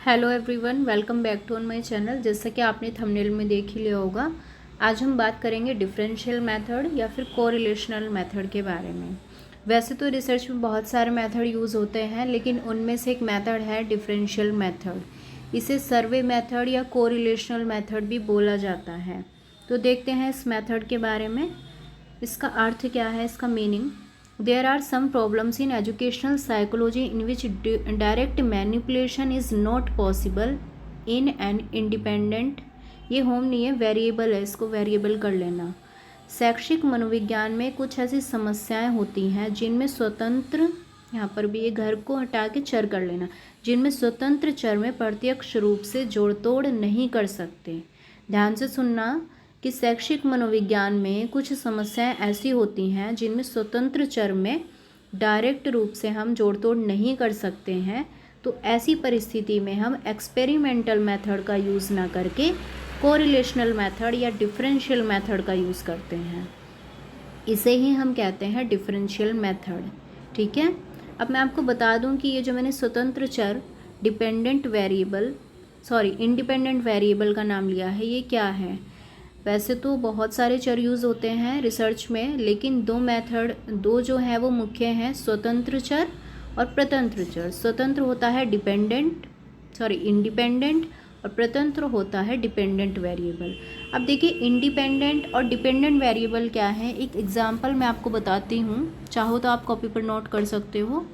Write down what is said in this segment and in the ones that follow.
Hello everyone, welcome back to on my channel. जैसा कि आपने थंबनेल में देख ही लिया होगा, आज हम बात करेंगे डिफरेंशियल मेथड या फिर कोरिलेशनल मेथड के बारे में। वैसे तो रिसर्च में बहुत सारे मेथड यूज़ होते हैं, लेकिन उनमें से एक मेथड है डिफरेंशियल मेथड। इसे सर्वे मेथड या कोरिलेशनल मेथड भी बोला जाता है। तो देखते हैं इस मेथड के बारे में, इसका अर्थ क्या है, इसका meaning. There are some problems in educational psychology in which direct manipulation is not possible in an independent, ये होम नहीं है, वेरिएबल है, इसको वेरिएबल कर लेना। शैक्षिक मनोविज्ञान में कुछ ऐसी समस्याएं होती हैं जिनमें स्वतंत्र, यहाँ पर भी ये घर को हटा के चर कर लेना, जिनमें स्वतंत्र चर में प्रत्यक्ष रूप से जोड़ तोड़ नहीं कर सकते। ध्यान से सुनना कि शैक्षिक मनोविज्ञान में कुछ समस्याएं ऐसी होती हैं जिनमें स्वतंत्र चर में डायरेक्ट रूप से हम जोड़ तोड़ नहीं कर सकते हैं। तो ऐसी परिस्थिति में हम एक्सपेरिमेंटल मेथड का यूज़ ना करके कोरिलेशनल मेथड या डिफरेंशियल मेथड का यूज़ करते हैं। इसे ही हम कहते हैं डिफरेंशियल मेथड। ठीक है, अब मैं आपको बता दूं कि ये जो मैंने स्वतंत्र चर इंडिपेंडेंट वेरिएबल का नाम लिया है, ये क्या है। वैसे तो बहुत सारे चर यूज़ होते हैं रिसर्च में, लेकिन दो जो है वो मुख्य हैं, स्वतंत्र चर और प्रतंत्र चर। स्वतंत्र होता है इंडिपेंडेंट, और प्रतंत्र होता है डिपेंडेंट वेरिएबल। अब देखिए, इंडिपेंडेंट और डिपेंडेंट वेरिएबल क्या है, एक एग्जांपल मैं आपको बताती हूँ, चाहो तो आप कॉपी पर नोट कर सकते हो।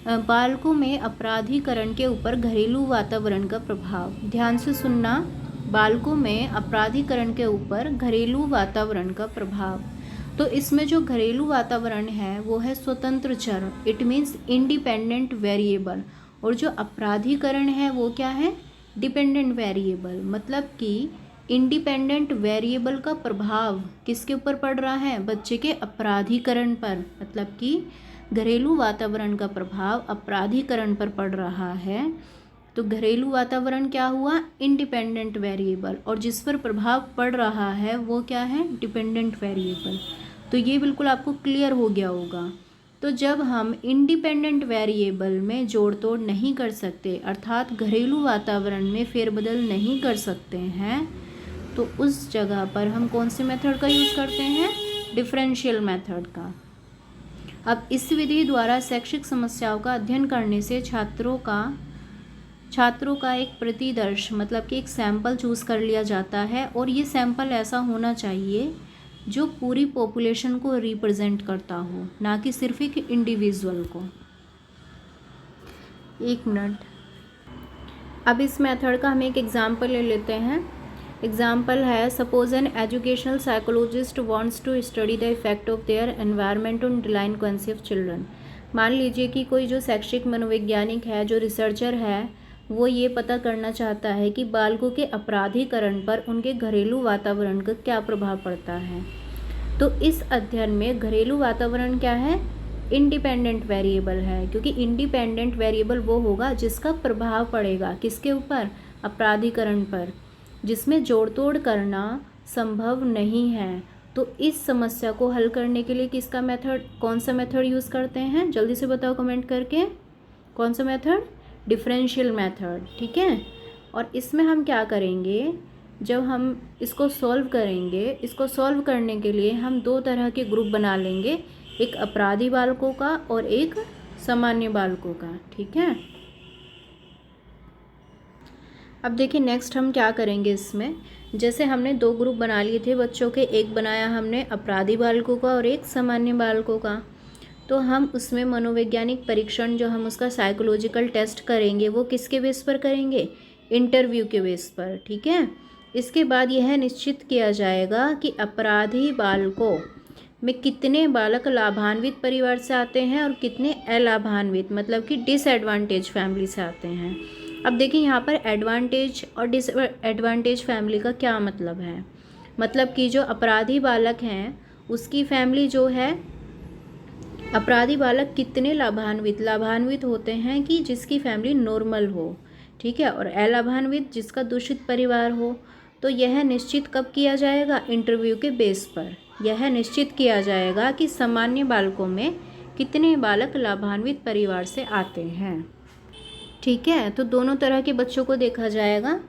बालकों में अपराधीकरण के ऊपर घरेलू वातावरण का प्रभाव। ध्यान से सुनना, बालकों में अपराधीकरण के ऊपर घरेलू वातावरण का प्रभाव। तो इसमें जो घरेलू वातावरण है वो है स्वतंत्र चर, इट मीन्स इंडिपेंडेंट वेरिएबल, और जो अपराधीकरण है वो क्या है, डिपेंडेंट वेरिएबल। मतलब कि इंडिपेंडेंट वेरिएबल का प्रभाव किसके ऊपर पड़ रहा है, बच्चे के अपराधीकरण पर। मतलब कि घरेलू वातावरण का प्रभाव अपराधीकरण पर पड़ रहा है। तो घरेलू वातावरण क्या हुआ, इंडिपेंडेंट वेरिएबल, और जिस पर प्रभाव पड़ रहा है वो क्या है, डिपेंडेंट वेरिएबल। तो ये बिल्कुल आपको क्लियर हो गया होगा। तो जब हम इंडिपेंडेंट वेरिएबल में जोड़ तोड़ नहीं कर सकते, अर्थात घरेलू वातावरण में फेरबदल नहीं कर सकते हैं, तो उस जगह पर हम कौन से मेथड का यूज़ करते हैं, डिफरेंशियल मेथड का। अब इस विधि द्वारा शैक्षिक समस्याओं का अध्ययन करने से छात्रों का एक प्रतिदर्श, मतलब कि एक सैंपल चूज़ कर लिया जाता है, और ये सैंपल ऐसा होना चाहिए जो पूरी पॉपुलेशन को रिप्रेजेंट करता हो, ना कि सिर्फ एक इंडिविजुअल को। एक मिनट, अब इस मेथड का हम एक एग्जाम्पल ले लेते हैं। एग्जाम्पल है, suppose an educational psychologist wants to study the effect of their environment on delinquency of children. मान लीजिए कि कोई जो शैक्षिक मनोवैज्ञानिक है, जो रिसर्चर है, वो ये पता करना चाहता है कि बालकों के अपराधीकरण पर उनके घरेलू वातावरण का क्या प्रभाव पड़ता है। तो इस अध्ययन में घरेलू वातावरण क्या है, इंडिपेंडेंट वेरिएबल है, क्योंकि इंडिपेंडेंट वेरिएबल वो होगा जिसका प्रभाव पड़ेगा किसके ऊपर, अपराधीकरण पर, जिसमें जोड़ तोड़ करना संभव नहीं है। तो इस समस्या को हल करने के लिए कौन सा मेथड यूज़ करते हैं, जल्दी से बताओ कमेंट करके, कौन सा मेथड, डिफरेंशियल मेथड। ठीक है, और इसमें हम क्या करेंगे, जब हम इसको सॉल्व करेंगे, इसको सॉल्व करने के लिए हम दो तरह के ग्रुप बना लेंगे, एक अपराधी बालकों का और एक सामान्य बालकों का। ठीक है, अब देखिए नेक्स्ट हम क्या करेंगे इसमें। जैसे हमने दो ग्रुप बना लिए थे बच्चों के, एक बनाया हमने अपराधी बालकों का और एक सामान्य बालकों का। तो हम उसमें मनोवैज्ञानिक परीक्षण, जो हम उसका साइकोलॉजिकल टेस्ट करेंगे, वो किसके बेस पर करेंगे, इंटरव्यू के बेस पर। ठीक है, इसके बाद यह निश्चित किया जाएगा कि अपराधी बालकों में कितने बालक लाभान्वित परिवार से आते हैं और कितने अलाभान्वित, मतलब कि डिसएडवांटेज फैमिली से आते हैं। अब देखिए यहाँ पर एडवांटेज और डिसएडवांटेज फैमिली का क्या मतलब है, मतलब कि जो अपराधी बालक हैं उसकी फैमिली जो है, अपराधी बालक कितने लाभान्वित होते हैं कि जिसकी फैमिली नॉर्मल हो। ठीक है, और अलाभान्वित जिसका दूषित परिवार हो। तो यह निश्चित कब किया जाएगा, इंटरव्यू के बेस पर यह निश्चित किया जाएगा कि सामान्य बालकों में कितने बालक लाभान्वित परिवार से आते हैं। ठीक है, तो दोनों तरह के बच्चों को देखा जाएगा,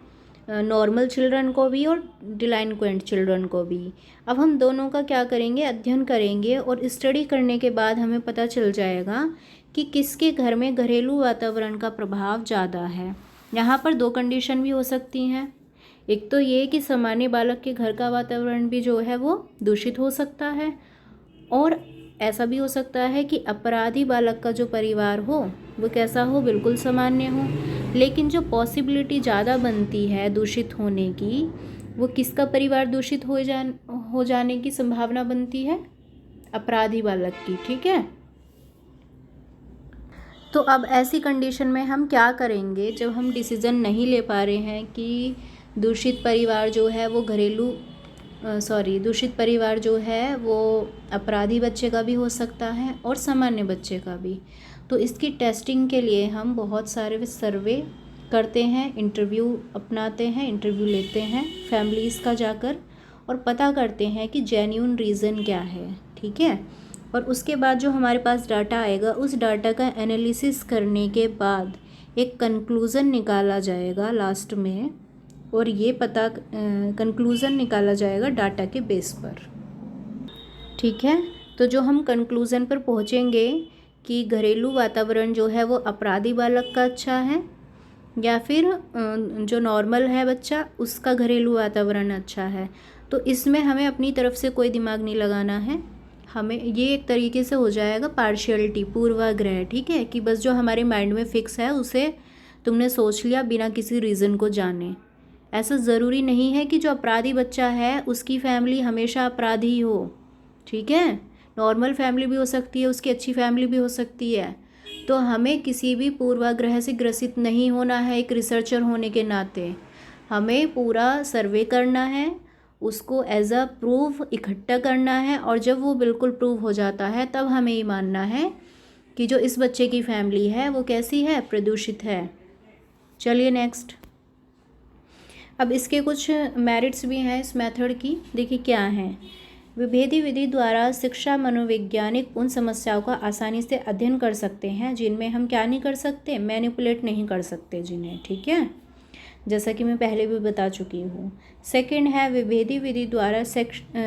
नॉर्मल चिल्ड्रन को भी और डिलाइनक्वेंट चिल्ड्रन को भी। अब हम दोनों का क्या करेंगे, अध्ययन करेंगे और स्टडी करने के बाद हमें पता चल जाएगा कि किसके घर में घरेलू वातावरण का प्रभाव ज़्यादा है। यहाँ पर दो कंडीशन भी हो सकती हैं। एक तो ये कि सामान्य बालक के घर का वातावरण भी जो है वो दूषित हो सकता है, और ऐसा भी हो सकता है कि अपराधी बालक का जो परिवार हो वो कैसा हो, बिल्कुल सामान्य हो। लेकिन जो पॉसिबिलिटी ज़्यादा बनती है दूषित होने की, वो किसका परिवार दूषित हो जाने की संभावना बनती है, अपराधी बालक की। ठीक है, तो अब ऐसी कंडीशन में हम क्या करेंगे, जब हम डिसीज़न नहीं ले पा रहे हैं कि दूषित परिवार जो है वो दूषित परिवार जो है वो अपराधी बच्चे का भी हो सकता है और सामान्य बच्चे का भी। तो इसकी टेस्टिंग के लिए हम बहुत सारे सर्वे करते हैं, इंटरव्यू अपनाते हैं, इंटरव्यू लेते हैं फैमिलीज़ का जाकर, और पता करते हैं कि जेन्युइन रीज़न क्या है। ठीक है, और उसके बाद जो हमारे पास डाटा आएगा, उस डाटा का एनालिसिस करने के बाद एक कंक्लूज़न निकाला जाएगा लास्ट में, और ये कंक्लूज़न निकाला जाएगा डाटा के बेस पर। ठीक है, तो जो हम कंक्लूज़न पर पहुँचेंगे कि घरेलू वातावरण जो है वो अपराधी बालक का अच्छा है या फिर जो नॉर्मल है बच्चा उसका घरेलू वातावरण अच्छा है, तो इसमें हमें अपनी तरफ से कोई दिमाग नहीं लगाना है। हमें ये एक तरीके से हो जाएगा पार्शियलिटी, पूर्वाग्रह। ठीक है, कि बस जो हमारे माइंड में फिक्स है उसे तुमने सोच लिया बिना किसी रीज़न को जाने। ऐसा ज़रूरी नहीं है कि जो अपराधी बच्चा है उसकी फैमिली हमेशा अपराधी हो। ठीक है, नॉर्मल फैमिली भी हो सकती है, उसकी अच्छी फैमिली भी हो सकती है। तो हमें किसी भी पूर्वाग्रह से ग्रसित नहीं होना है। एक रिसर्चर होने के नाते हमें पूरा सर्वे करना है, उसको एज अ प्रूफ इकट्ठा करना है, और जब वो बिल्कुल प्रूव हो जाता है तब हमें ये मानना है कि जो इस बच्चे की फैमिली है वो कैसी है, प्रदूषित है। चलिए नेक्स्ट, अब इसके कुछ मेरिट्स भी हैं इस मेथड की, देखिए क्या हैं। विभेदी विधि द्वारा शिक्षा मनोवैज्ञानिक उन समस्याओं का आसानी से अध्ययन कर सकते हैं जिनमें हम क्या नहीं कर सकते, मैनिपुलेट नहीं कर सकते जिन्हें। ठीक है, जैसा कि मैं पहले भी बता चुकी हूँ। सेकंड है, विभेदी विधि द्वारा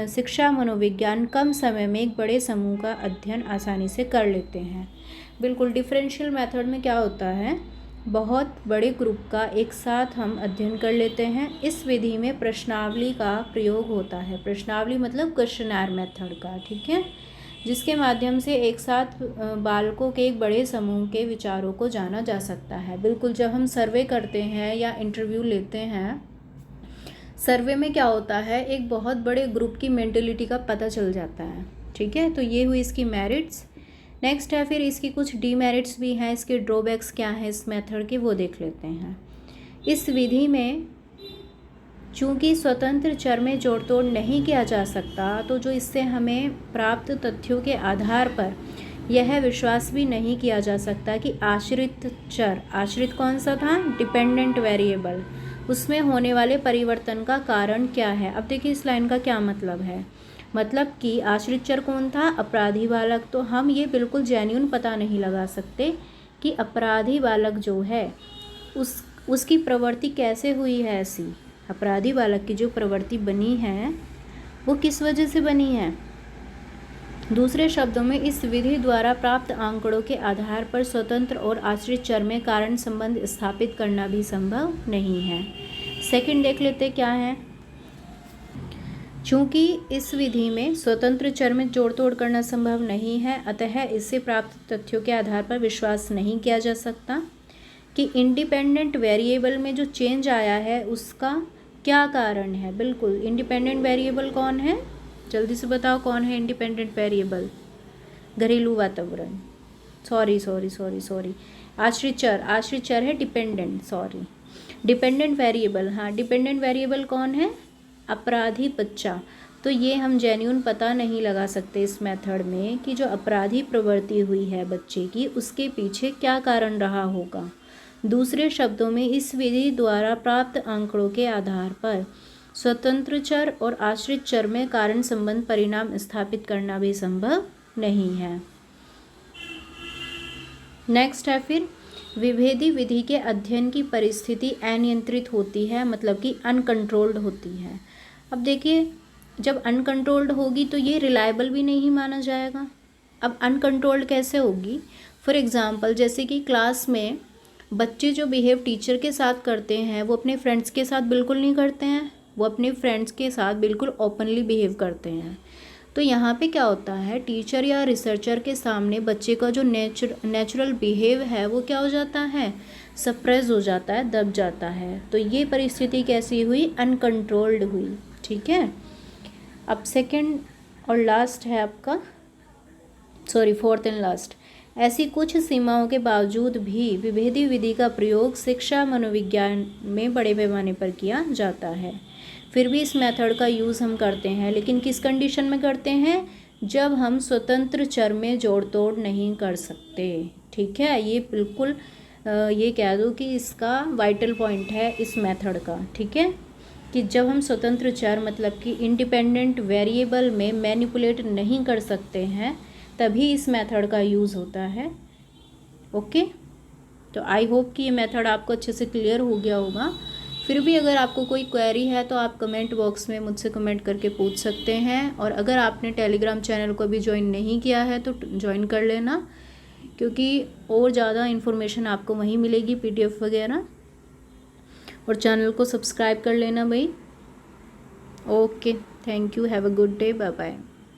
शिक्षा मनोविज्ञान कम समय में एक बड़े समूह का अध्ययन आसानी से कर लेते हैं। बिल्कुल, डिफरेंशियल मेथड में क्या होता है, बहुत बड़े ग्रुप का एक साथ हम अध्ययन कर लेते हैं। इस विधि में प्रश्नावली का प्रयोग होता है। प्रश्नावली मतलब क्वेश्चनर मेथड का। ठीक है, जिसके माध्यम से एक साथ बालकों के एक बड़े समूह के विचारों को जाना जा सकता है। बिल्कुल, जब हम सर्वे करते हैं या इंटरव्यू लेते हैं, सर्वे में क्या होता है, एक बहुत बड़े ग्रुप की मेंटलिटी का पता चल जाता है। ठीक है, तो ये हुई इसकी मेरिट्स। नेक्स्ट है फिर इसकी कुछ डीमेरिट्स भी हैं, इसके ड्रॉबैक्स क्या हैं इस मेथड के, वो देख लेते हैं। इस विधि में चूँकि स्वतंत्र चर में जोड़ तोड़ नहीं किया जा सकता, तो जो इससे हमें प्राप्त तथ्यों के आधार पर यह विश्वास भी नहीं किया जा सकता कि आश्रित चर, आश्रित कौन सा था, डिपेंडेंट वेरिएबल, उसमें होने वाले परिवर्तन का कारण क्या है। अब देखिए इस लाइन का क्या मतलब है, मतलब कि आश्रित चर कौन था, अपराधी बालक। तो हम ये बिल्कुल जेन्युइन पता नहीं लगा सकते कि अपराधी बालक जो है उसकी प्रवृत्ति कैसे हुई है ऐसी। अपराधी बालक की जो प्रवृत्ति बनी है वो किस वजह से बनी है। दूसरे शब्दों में इस विधि द्वारा प्राप्त आंकड़ों के आधार पर स्वतंत्र और आश्रित चर में कारण संबंध स्थापित करना भी संभव नहीं है। सेकंड देख लेते क्या है। चूँकि इस विधि में स्वतंत्र चर में जोड़ तोड़ करना संभव नहीं है, अतः इससे प्राप्त तथ्यों के आधार पर विश्वास नहीं किया जा सकता कि इंडिपेंडेंट वेरिएबल में जो चेंज आया है उसका क्या कारण है। बिल्कुल, इंडिपेंडेंट वेरिएबल कौन है, जल्दी से बताओ कौन है इंडिपेंडेंट वेरिएबल, घरेलू वातावरण, सॉरी आश्रित चर है डिपेंडेंट, डिपेंडेंट वेरिएबल, हाँ डिपेंडेंट वेरिएबल कौन है, अपराधी बच्चा। तो ये हम जेन्युइन पता नहीं लगा सकते इस मेथड में कि जो अपराधी प्रवृत्ति हुई है बच्चे की उसके पीछे क्या कारण रहा होगा। दूसरे शब्दों में इस विधि द्वारा प्राप्त आंकड़ों के आधार पर स्वतंत्र चर और आश्रित चर में कारण संबंध परिणाम स्थापित करना भी संभव नहीं है। नेक्स्ट है फिर विभेदी विधि के अध्ययन की परिस्थिति अनियंत्रित होती है, मतलब कि अनकंट्रोल्ड होती है। अब देखिए, जब अनकंट्रोल्ड होगी तो ये रिलायबल भी नहीं माना जाएगा। अब अनकंट्रोल्ड कैसे होगी? फॉर एग्ज़ाम्पल, जैसे कि क्लास में बच्चे जो बिहेव टीचर के साथ करते हैं वो अपने फ्रेंड्स के साथ बिल्कुल नहीं करते हैं, वो अपने फ्रेंड्स के साथ बिल्कुल ओपनली बिहेव करते हैं। तो यहाँ पे क्या होता है, टीचर या रिसर्चर के सामने बच्चे का जो नेचुरल बिहेव है वो क्या हो जाता है, सप्रेस हो जाता है, दब जाता है। तो ये परिस्थिति कैसी हुई, अनकंट्रोल्ड हुई। ठीक है। अब सेकंड और लास्ट है आपका, फोर्थ एंड लास्ट, ऐसी कुछ सीमाओं के बावजूद भी विभेदी विधि का प्रयोग शिक्षा मनोविज्ञान में बड़े पैमाने पर किया जाता है। फिर भी इस मेथड का यूज़ हम करते हैं, लेकिन किस कंडीशन में करते हैं, जब हम स्वतंत्र चर में जोड़ तोड़ नहीं कर सकते। ठीक है, ये बिल्कुल ये कह दो कि इसका वाइटल पॉइंट है इस मेथड का। ठीक है, कि जब हम स्वतंत्र चर मतलब कि इंडिपेंडेंट वेरिएबल में मैनिपुलेट नहीं कर सकते हैं तभी इस मेथड का यूज़ होता है। ओके, तो आई होप कि ये मेथड आपको अच्छे से क्लियर हो गया होगा। फिर भी अगर आपको कोई क्वेरी है तो आप कमेंट बॉक्स में मुझसे कमेंट करके पूछ सकते हैं। और अगर आपने टेलीग्राम चैनल को अभी ज्वाइन नहीं किया है तो ज्वाइन कर लेना, क्योंकि और ज़्यादा इन्फॉर्मेशन आपको वहीं मिलेगी, PDF वगैरह। और चैनल को सब्सक्राइब कर लेना भाई। Okay, thank you, have a good day, bye bye.